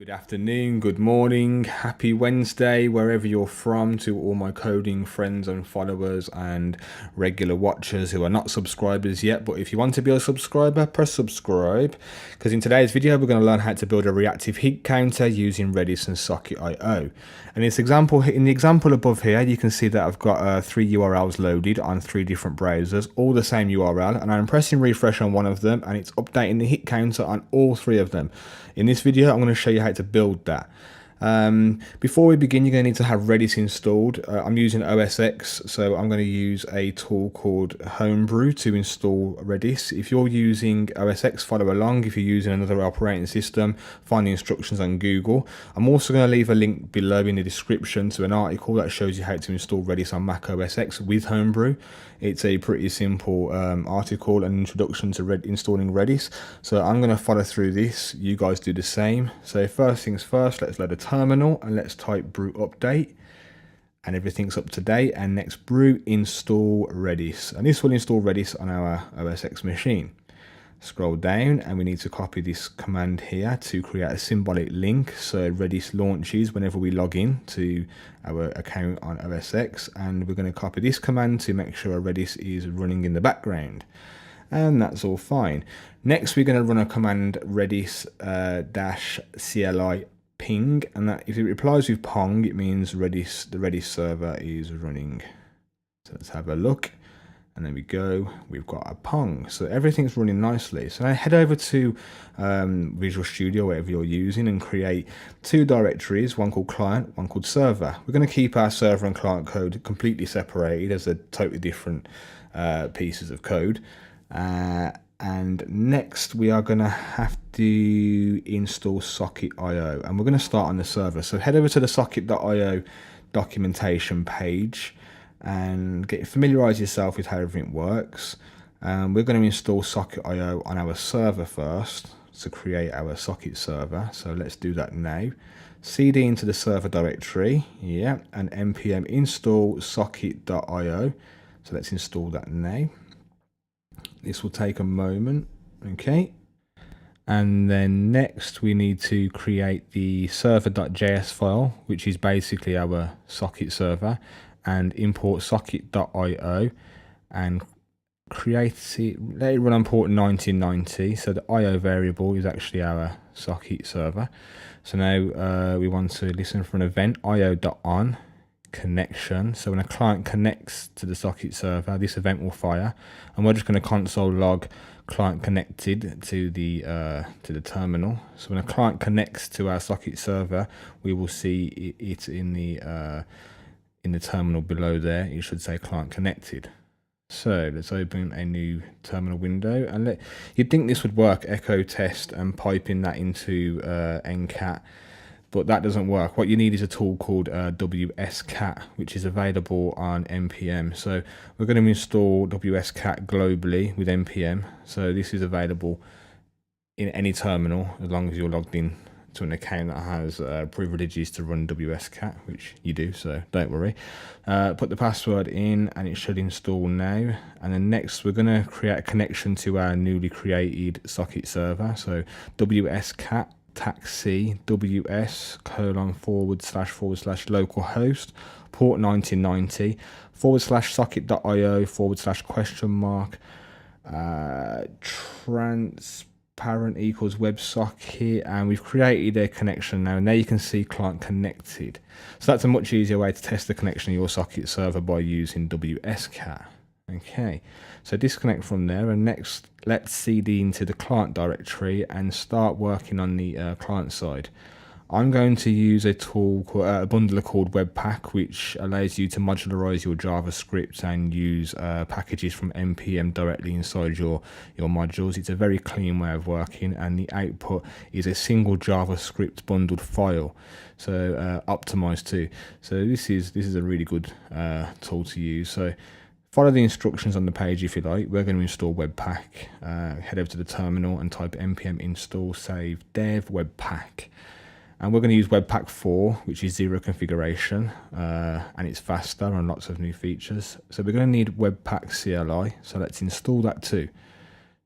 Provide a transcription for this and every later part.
Good afternoon, good morning, happy Wednesday, wherever you're from, to all my coding friends and followers and regular watchers who are not subscribers yet. But if you want to be a subscriber, press subscribe, because in today's video we're going to learn how to build a reactive heat counter using Redis and Socket.io. And in the example above here, you can see that I've got 3 URLs loaded on 3 different browsers, all the same URL, and I'm pressing refresh on one of them and it's updating the hit counter on all 3 of them. In this video, I'm going to show you how to build that. Before we begin, you're going to need to have Redis installed. I'm using OS X, so I'm going to use a tool called Homebrew to install Redis. If you're using OS X, follow along. If you're using another operating system, find the instructions on Google. I'm also going to leave a link below in the description to an article that shows you how to install Redis on Mac OS X with Homebrew. It's a pretty simple article, an introduction to installing Redis. So I'm going to follow through this. You guys do the same. So first things first, let's load a terminal and let's type brew update. And everything's up to date. And next, brew install Redis. And this will install Redis on our OS X machine. Scroll down and we need to copy this command here to create a symbolic link so Redis launches whenever we log in to our account on OS X, and we're going to copy this command to make sure Redis is running in the background, and that's all fine. Next we're going to run a command redis -cli ping, and that if it replies with pong it means the Redis server is running. So let's have a look. And there we go, we've got a pong. So everything's running nicely. So now head over to Visual Studio, whatever you're using, and create 2 directories, one called client, one called server. We're going to keep our server and client code completely separated as they're totally different pieces of code. And next we are going to have to install Socket.io, and we're going to start on the server. So head over to the Socket.io documentation page and familiarize yourself with how everything works. We're going to install Socket.io on our server first to create our Socket server. So let's do that now. cd into the server directory, yeah, and npm install socket.io. So let's install that now. This will take a moment, okay. And then next we need to create the server.js file, which is basically our Socket server, and import socket.io and create it, let it run on port 1990. So the IO variable is actually our Socket server. So now we want to listen for an event, io.on connection. So when a client connects to the Socket server, this event will fire, and we're just going to console log client connected to the terminal. So when a client connects to our Socket server, we will see it in the terminal below there. It should say client connected. So let's open a new terminal window, and you'd think this would work, echo test and piping that into ncat, but that doesn't work. What you need is a tool called wscat, which is available on npm. So we're going to install wscat globally with npm. So this is available in any terminal as long as you're logged in to an account that has privileges to run wscat, which you do, so don't worry. Put the password in and it should install now. And then next we're going to create a connection to our newly created Socket server. So wscat taxi ws ://localhost port 1990 /socket.io /transparent equals WebSocket, and we've created a connection now. And there you can see client connected. So that's a much easier way to test the connection of your Socket server by using wscat. Okay, so disconnect from there, and next let's cd into the client directory and start working on the client side. I'm going to use a tool, a bundler called Webpack, which allows you to modularize your JavaScript and use packages from npm directly inside your modules. It's a very clean way of working, and the output is a single JavaScript bundled file, so optimized too. So this is a really good tool to use. So follow the instructions on the page if you like. We're going to install Webpack. Head over to the terminal and type npm install save dev Webpack. And we're going to use Webpack 4, which is 0 configuration, and it's faster and lots of new features. So we're going to need Webpack CLI, so let's install that too.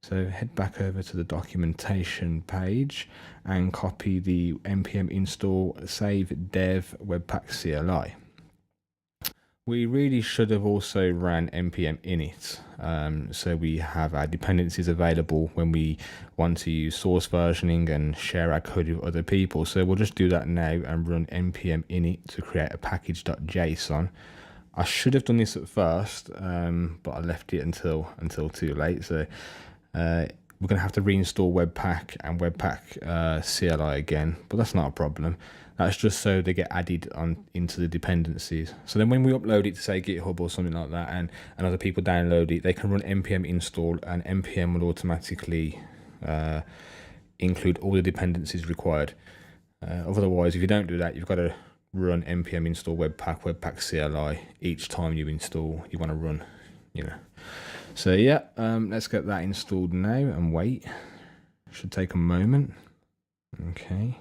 So head back over to the documentation page and copy the npm install save dev webpack CLI. We really should have also ran npm init, so we have our dependencies available when we want to use source versioning and share our code with other people. So we'll just do that now and run npm init to create a package.json. I should have done this at first, but I left it until too late. So we're going to have to reinstall Webpack and Webpack CLI again, but that's not a problem. That's just so they get added on into the dependencies. So then when we upload it to say GitHub or something like that, and other people download it, they can run npm install, and npm will automatically include all the dependencies required. Otherwise, if you don't do that, you've got to run npm install Webpack CLI each time you want to run, So yeah, let's get that installed now and wait. Should take a moment. Okay.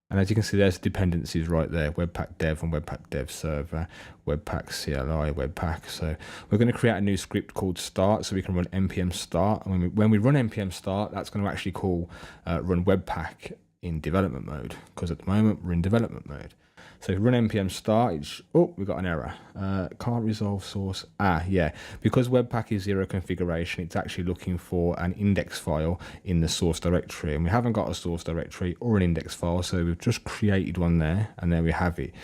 And as you can see, there's dependencies right there: Webpack dev and Webpack dev server, Webpack CLI, Webpack. So we're going to create a new script called start, so we can run npm start. And when we run npm start, that's going to actually run Webpack in development mode, because at the moment we're in development mode. So if we run npm start, we've got an error. Can't resolve source. Yeah, because Webpack is 0 configuration, it's actually looking for an index file in the source directory, and we haven't got a source directory or an index file, so we've just created one there, and there we have it.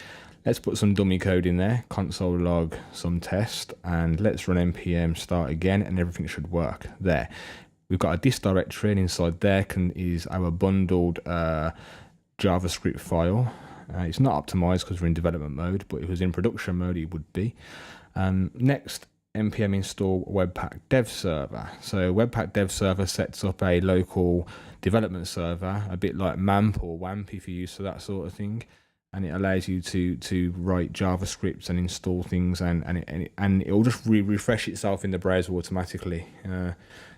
Let's put some dummy code in there, console log some test, and let's run npm start again, and everything should work there. We've got a dis directory, and inside there is our bundled JavaScript file. It's not optimized because we're in development mode, but if it was in production mode, it would be. Next, npm install Webpack dev server. So Webpack dev server sets up a local development server, a bit like MAMP or WAMP if you're used to that sort of thing. And it allows you to write JavaScripts and install things, and it'll just refresh itself in the browser automatically.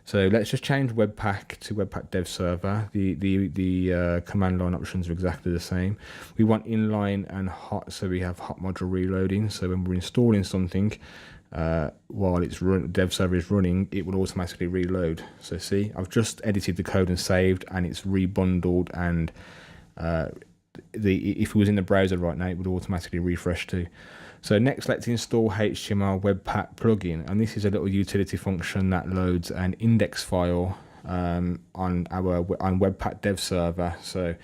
So let's just change Webpack to Webpack dev server. The command line options are exactly the same. We want inline and hot, so we have hot module reloading. So when we're installing something, while dev server is running, it will automatically reload. So see, I've just edited the code and saved, and it's rebundled, and if it was in the browser right now, it would automatically refresh too. So next, let's install HTML Webpack plugin, and this is a little utility function that loads an index file on Webpack dev server. So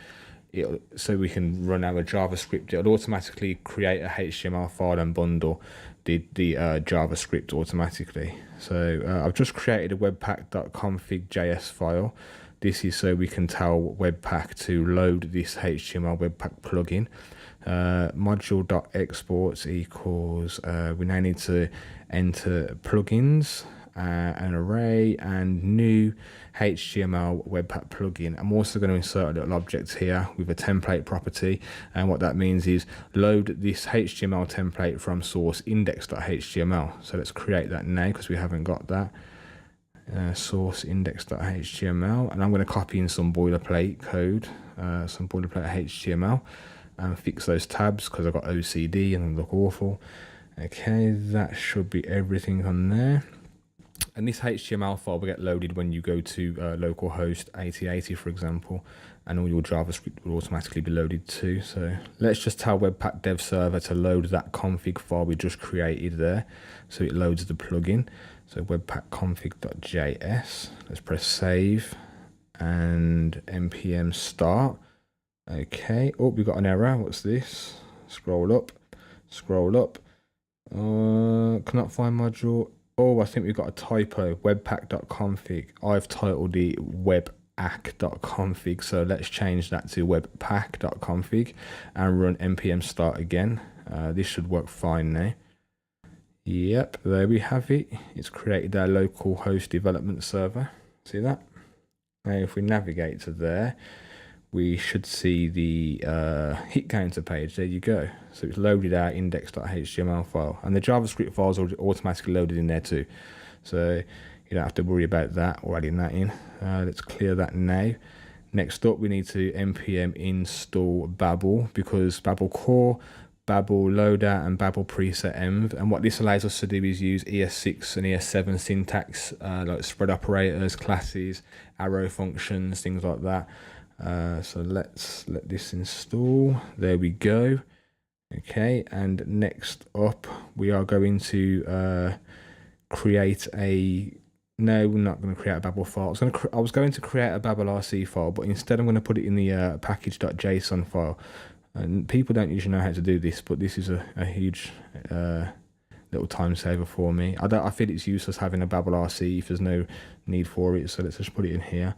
we can run our JavaScript. It'll automatically create a HTML file and bundle the JavaScript automatically. So I've just created a webpack.config.js file. This is so we can tell Webpack to load this HTML Webpack plugin. Module.exports equals, we now need to enter plugins, an array, and new HTML Webpack plugin. I'm also going to insert a little object here with a template property, and what that means is load this HTML template from source index.html. So let's create that now because we haven't got that. Source index.html, and I'm going to copy in some boilerplate code, some boilerplate HTML, and fix those tabs because I've got OCD and they look awful. Okay, that should be everything on there. And this HTML file will get loaded when you go to localhost 8080, for example, and all your JavaScript will automatically be loaded too. So let's just tell Webpack dev server to load that config file we just created there, so it loads the plugin. So webpack config.js. Let's press save and npm start. Okay. Oh, we've got an error. What's this? Scroll up. Scroll up. Cannot find module. Oh, I think we've got a typo. Webpack.config. I've titled it weback.config. So let's change that to webpack.config and run npm start again. This should work fine now. Yep, there we have it. It's created our local host development server. See that? Now if we navigate to there, we should see the hit counter page. There you go. So it's loaded our index.html file, and the JavaScript files are automatically loaded in there too. So you don't have to worry about that or adding that in. Let's clear that now. Next up, we need to npm install Babel, because Babel core, Babel loader and Babel preset env. And what this allows us to do is use ES6 and ES7 syntax, like spread operators, classes, arrow functions, things like that. So let's let this install. There we go. Okay, and next up we are going to create a, no, we're not going to create a Babel file. I was going to create a Babel RC file, but instead I'm going to put it in the package.json file. And people don't usually know how to do this, but this is a huge little time saver for me. I feel it's useless having a Babel RC if there's no need for it, so let's just put it in here.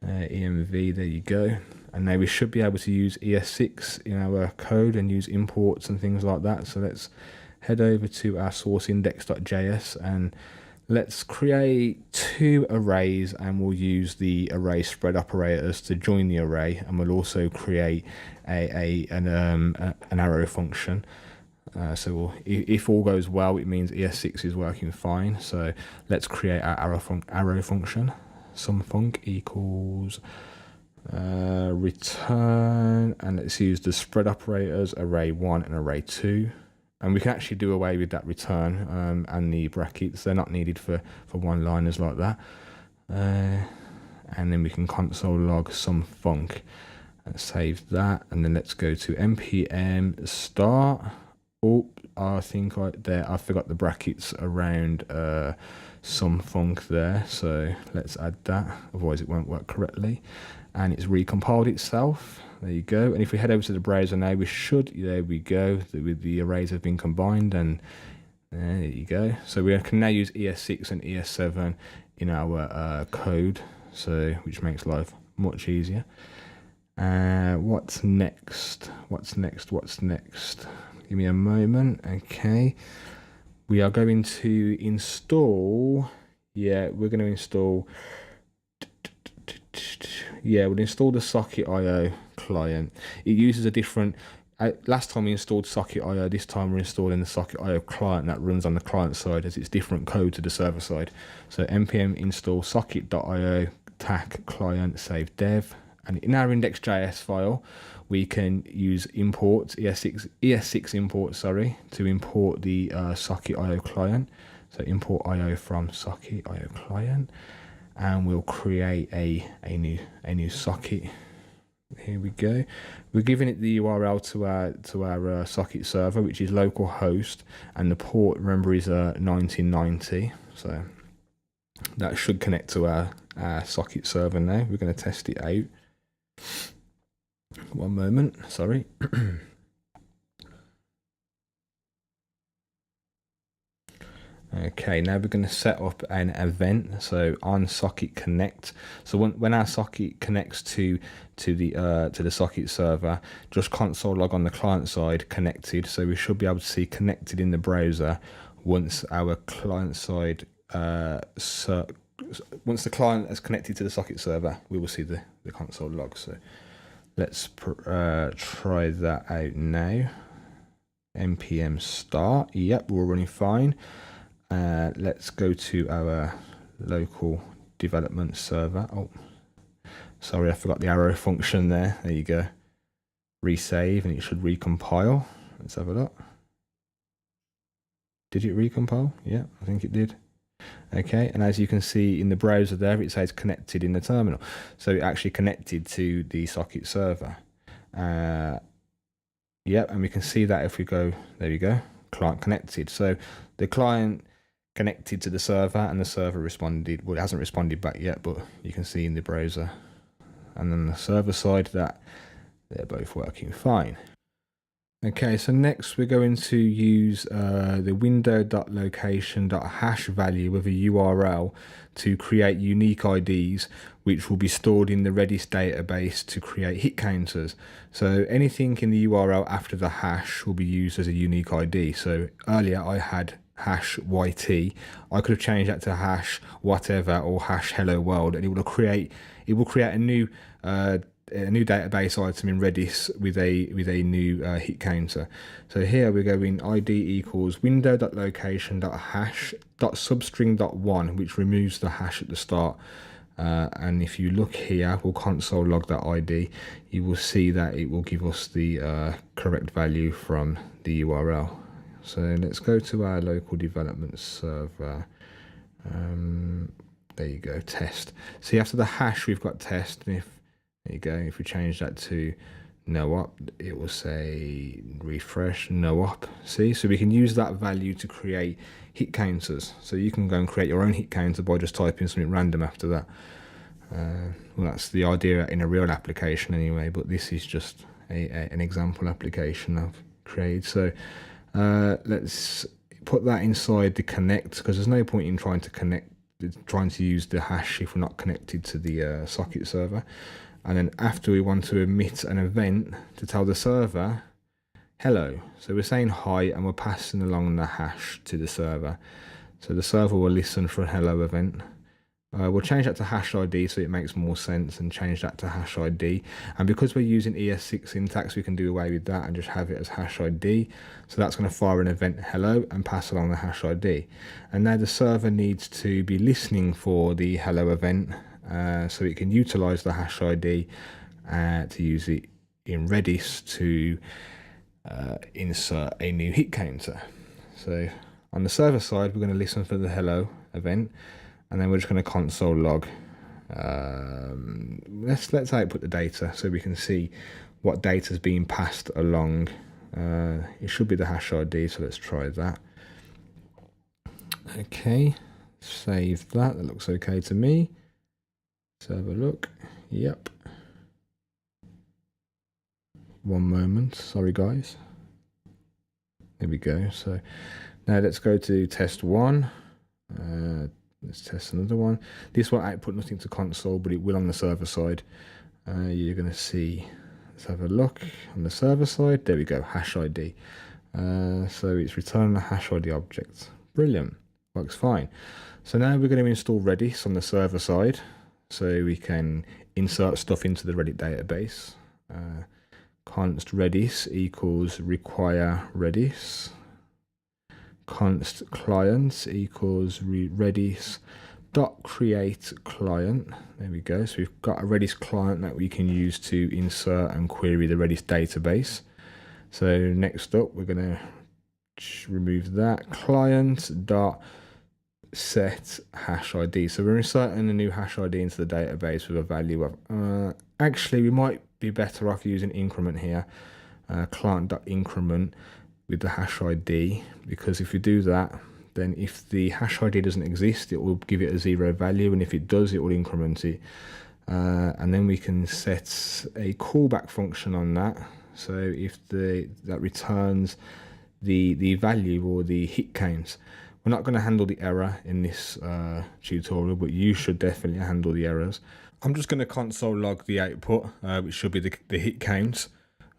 env, there you go. And now we should be able to use ES6 in our code and use imports and things like that. So let's head over to our source index.js and let's create 2 arrays, and we'll use the array spread operators to join the array, and we'll also create an arrow function. So if all goes well, it means ES6 is working fine. So let's create our arrow function. Sumfunc equals return, and let's use the spread operators array1 and array2, and we can actually do away with that return and the brackets. They're not needed for one liners like that. And then we can console log sumfunc and save that, and then let's go to npm start. Oh, I think I forgot the brackets around sumfunc there, so let's add that, otherwise it won't work correctly. And it's recompiled itself. There you go. And if we head over to the browser now, we should, there we go, the arrays have been combined, and there you go. So we can now use ES6 and ES7 in our code, so which makes life much easier. What's next? What's next? Give me a moment. Okay, we are going to install, we'll install the Socket.io client. It uses a different, last time we installed Socket.io, this time we're installing the Socket.io client that runs on the client side, as it's different code to the server side. So npm install Socket.io tac client save dev, and in our index.js file we can use imports, ES6 imports, to import the Socket.io client. So import IO from Socket.io client, and we'll create a new socket. Here we go. We're giving it the URL to our socket server, which is localhost, and the port, remember, is 1990. So that should connect to our socket server now. We're going to test it out. One moment, sorry. Okay, now we're going to set up an event. So on socket connect. So when our socket connects to the socket server, just console log on the client side connected. So we should be able to see connected in the browser once our client side once the client has connected to the socket server, we will see the console log. So let's try that out now. npm start. Yep, we're running fine. Let's go to our local development server. Oh, sorry, I forgot the arrow function there. There you go. Resave, and it should recompile. Let's have a look. Did it recompile? Yeah, I think it did. Okay, and as you can see in the browser there, it says connected in the terminal. So it actually connected to the socket server. Yep, and we can see that if we go, there we go, client connected. So the client connected to the server, and the server responded. Well, it hasn't responded back yet, but you can see in the browser and then the server side that they're both working fine. Okay, so next we're going to use the window.location.hash value of a URL to create unique IDs, which will be stored in the Redis database to create hit counters. So anything in the URL after the hash will be used as a unique ID. So earlier I had hash YT. I could have changed that to hash whatever or hash hello world, and it will create a new database item in Redis with a new hit counter. So here we're going ID equals window.location.hash.substring.1, which removes the hash at the start. and if you look here, we'll console log that ID. You will see that it will give us the correct value from the URL. So let's go to our local development server. There you go, test. See, after the hash, we've got test. And there you go. If we change that to no op, it will say refresh no op. See, so we can use that value to create hit counters. So you can go and create your own hit counter by just typing something random after that. Well, that's the idea in a real application anyway, but this is just an example application I've created. So let's put that inside the connect, because there's no point in trying to use the hash if we're not connected to the socket server. And then after, we want to emit an event to tell the server hello. So we're saying hi and we're passing along the hash to the server. So the server will listen for a hello event. We'll change that to hash ID so it makes more sense, and change that to hash ID. And because we're using ES6 syntax, we can do away with that and just have it as hash ID. So that's going to fire an event hello and pass along the hash ID. And now the server needs to be listening for the hello event, so it can utilize the hash ID to use it in Redis to insert a new hit counter. So on the server side, we're going to listen for the hello event, and then we're just going to console log. Let's output the data so we can see what data is being passed along. It should be the hash ID, so let's try that. Okay, save that. That looks okay to me. Let's have a look. Yep. One moment. Sorry, guys. There we go. So now let's go to test one. Let's test another one. This won't output nothing to console, but it will on the server side. You're going to see, let's have a look on the server side. There we go, hash ID. So it's returning a hash ID object. Brilliant, works fine. So now we're going to install Redis on the server side, so we can insert stuff into the Reddit database. Const Redis equals require Redis. Const clients equals Redis dot create client. There we go. So we've got a Redis client that we can use to insert and query the Redis database. So next up, we're going to remove that client dot set hash ID. So we're inserting a new hash ID into the database with a value of, actually we might be better off using increment here, client dot increment with the hash ID, because if you do that, then if the hash ID doesn't exist, it will give it a 0 value, and if it does, it will increment it. And then we can set a callback function on that. So if that returns the value or the hit count. We're not going to handle the error in this tutorial, but you should definitely handle the errors. I'm just going to console log the output, which should be the hit count.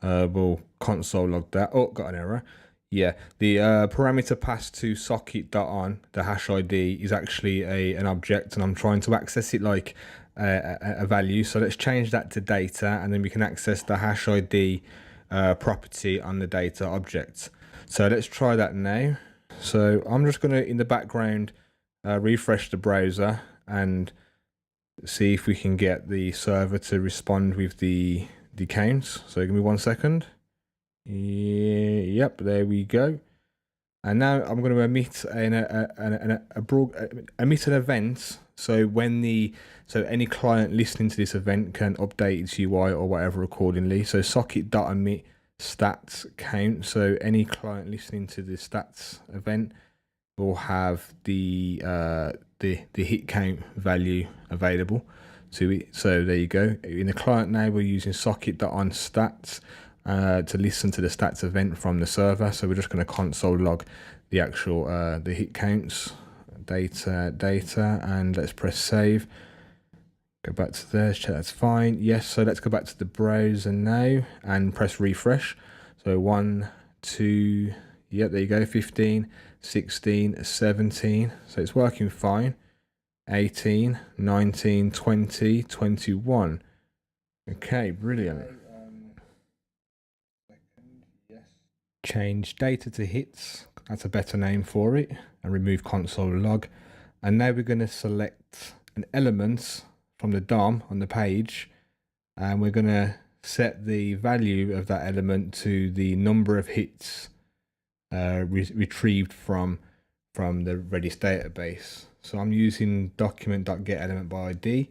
We'll console log that. Oh, got an error. Yeah, the parameter passed to socket.on, the hash ID, is actually an object, and I'm trying to access it like a value. So let's change that to data, and then we can access the hash ID property on the data object. So let's try that now. So I'm just going to, in the background, refresh the browser and see if we can get the server to respond with the counts. So give me 1 second. Yep, there we go. And now I'm going to emit emit an event. So when any client listening to this event can update its UI or whatever accordingly. So socket.emit stats count. So any client listening to the stats event will have the hit count value available to it. So there you go. In the client now, we're using socket.onStats to listen to the stats event from the server. So we're just going to console log the actual the hit counts, data, and let's press save. Go back to there, check that's fine. Yes, so let's go back to the browser now and press refresh. So 1, 2, yep, there you go, 15, 16, 17. So it's working fine. 18, 19, 20, 21. Okay, brilliant. Change data to hits, that's a better name for it, and remove console log. And now we're going to select an element from the DOM on the page, and we're going to set the value of that element to the number of hits retrieved from the Redis database. So I'm using document.getElementById,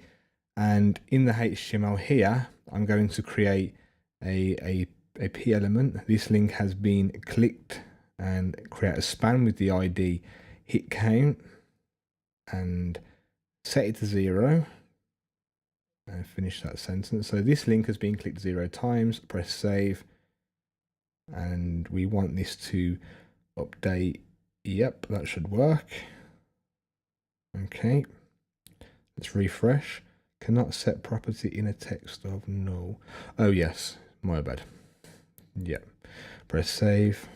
and in the HTML here, I'm going to create a p element. This link has been clicked, and create a span with the ID hit count and set it to 0 and finish that sentence. So this link has been clicked 0 times, press save, and we want this to update. Yep, that should work. Okay, let's refresh. Cannot set property in a text of null. Oh yes, my bad. Yep, press save.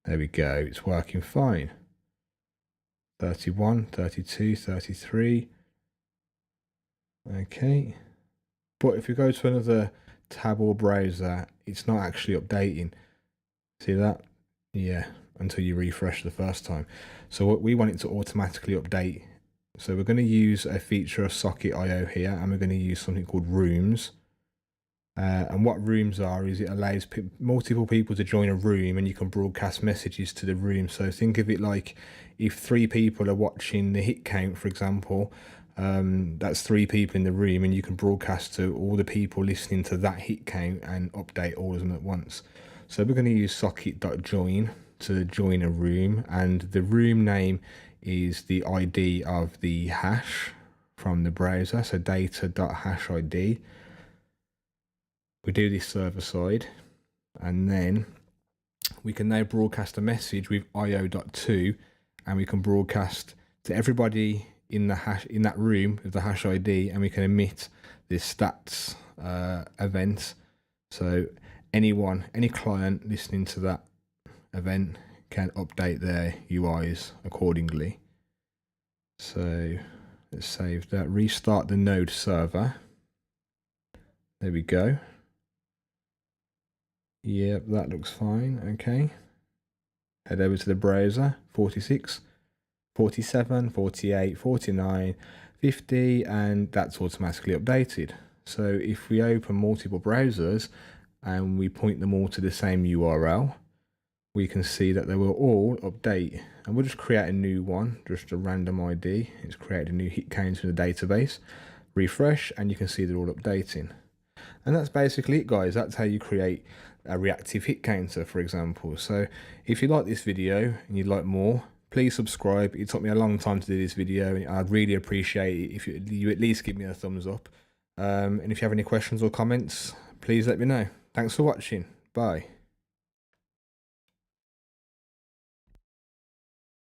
There we go, it's working fine. 31, 32, 33. Okay, but if you go to another tab or browser, it's not actually updating. See that? Yeah, until you refresh the first time. So what we want it to automatically update. So we're going to use a feature of socket.io here, and we're going to use something called rooms. And what rooms are is it allows multiple people to join a room, and you can broadcast messages to the room. So think of it like if 3 people are watching the hit count, for example, that's 3 people in the room, and you can broadcast to all the people listening to that hit count and update all of them at once. So we're going to use socket.join to join a room, and the room name is the ID of the hash from the browser, so data.hashid. We do this server side, and then we can now broadcast a message with io.to, and we can broadcast to everybody in that room with the hash ID, and we can emit this stats event. So any client listening to that event can update their UIs accordingly. So let's save that, restart the node server. There we go. Yep, that looks fine. Okay, head over to the browser. 46, 47, 48, 49, 50, and that's automatically updated. So if we open multiple browsers and we point them all to the same URL, we can see that they will all update. And we'll just create a new one, just a random ID. It's created a new hit count in the database. Refresh, and you can see they're all updating. And that's basically it, guys. That's how you create a reactive hit counter, for example. So if you like this video and you'd like more, please subscribe. It took me a long time to do this video, and I'd really appreciate it if you at least give me a thumbs up. And if you have any questions or comments, please let me know. Thanks for watching. Bye.